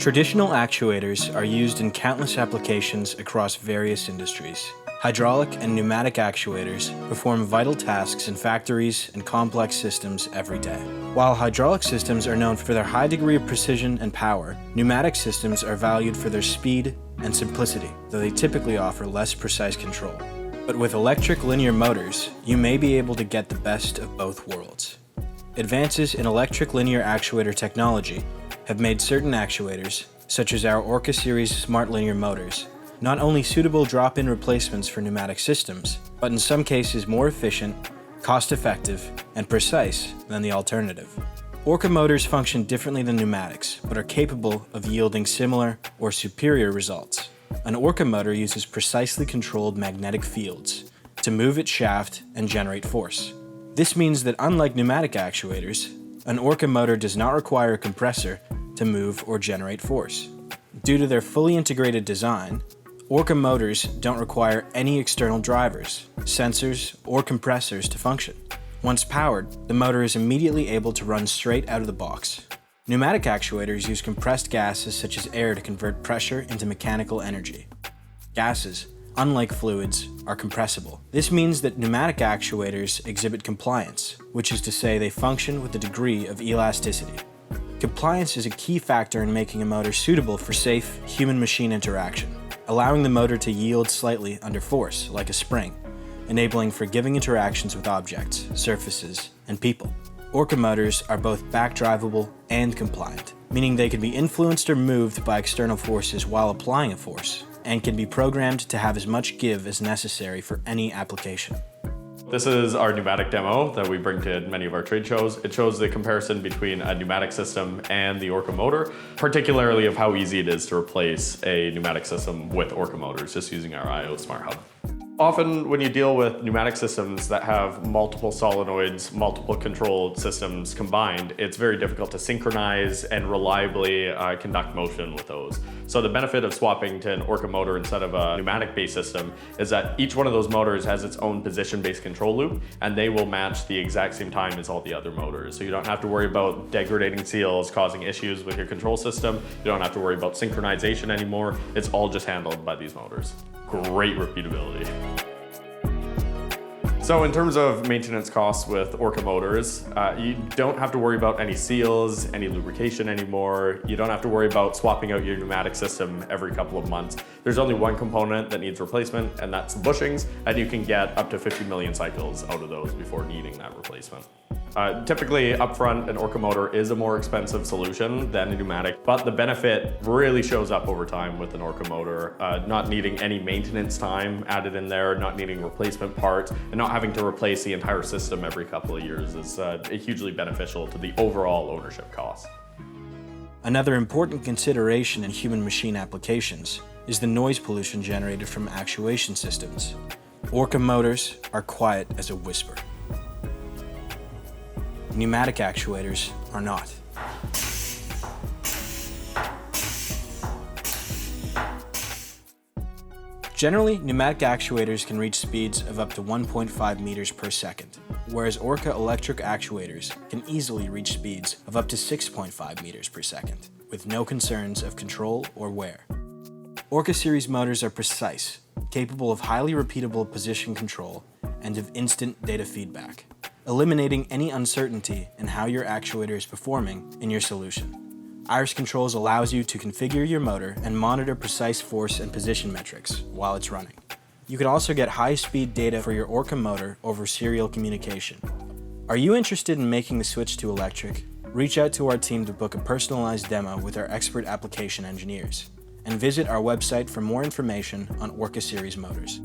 Traditional actuators are used in countless applications across various industries. Hydraulic and pneumatic actuators perform vital tasks in factories and complex systems every day. While hydraulic systems are known for their high degree of precision and power, pneumatic systems are valued for their speed and simplicity, though they typically offer less precise control. But with electric linear motors, you may be able to get the best of both worlds. Advances in electric linear actuator technology have made certain actuators, such as our ORCA series smart linear motors, not only suitable drop-in replacements for pneumatic systems, but in some cases more efficient, cost-effective, and precise than the alternative. ORCA motors function differently than pneumatics, but are capable of yielding similar or superior results. An ORCA motor uses precisely controlled magnetic fields to move its shaft and generate force. This means that unlike pneumatic actuators, an ORCA motor does not require a compressor to move or generate force. Due to their fully integrated design, ORCA motors don't require any external drivers, sensors, or compressors to function. Once powered, the motor is immediately able to run straight out of the box. Pneumatic actuators use compressed gases such as air to convert pressure into mechanical energy. Gases, unlike fluids, are compressible. This means that pneumatic actuators exhibit compliance, which is to say they function with a degree of elasticity. Compliance is a key factor in making a motor suitable for safe human-machine interaction, allowing the motor to yield slightly under force, like a spring, enabling forgiving interactions with objects, surfaces, and people. ORCA motors are both back-drivable and compliant, meaning they can be influenced or moved by external forces while applying a force, and can be programmed to have as much give as necessary for any application. This is our pneumatic demo that we bring to many of our trade shows. It shows the comparison between a pneumatic system and the ORCA motor, particularly of how easy it is to replace a pneumatic system with ORCA motors just using our I/O Smart Hub. Often when you deal with pneumatic systems that have multiple solenoids, multiple control systems combined, it's very difficult to synchronize and reliably conduct motion with those. So the benefit of swapping to an ORCA motor instead of a pneumatic-based system is that each one of those motors has its own position-based control loop, and they will match the exact same time as all the other motors. So you don't have to worry about degrading seals causing issues with your control system. You don't have to worry about synchronization anymore. It's all just handled by these motors. Great repeatability. So in terms of maintenance costs with ORCA motors, you don't have to worry about any seals, any lubrication anymore. You don't have to worry about swapping out your pneumatic system every couple of months. There's only one component that needs replacement, and that's the bushings, and you can get up to 50 million cycles out of those before needing that replacement. Typically upfront, an ORCA motor is a more expensive solution than a pneumatic, but the benefit really shows up over time with an ORCA motor. Not needing any maintenance time added in there, not needing replacement parts, and not having to replace the entire system every couple of years is hugely beneficial to the overall ownership cost. Another important consideration in human-machine applications is the noise pollution generated from actuation systems. ORCA motors are quiet as a whisper. Pneumatic actuators are not. Generally, pneumatic actuators can reach speeds of up to 1.5 meters per second, whereas ORCA electric actuators can easily reach speeds of up to 6.5 meters per second, with no concerns of control or wear. ORCA series motors are precise, capable of highly repeatable position control, and of instant data feedback, eliminating any uncertainty in how your actuator is performing in your solution. Iris Controls allows you to configure your motor and monitor precise force and position metrics while it's running. You can also get high-speed data for your ORCA motor over serial communication. Are you interested in making the switch to electric? Reach out to our team to book a personalized demo with our expert application engineers, and visit our website for more information on ORCA series motors.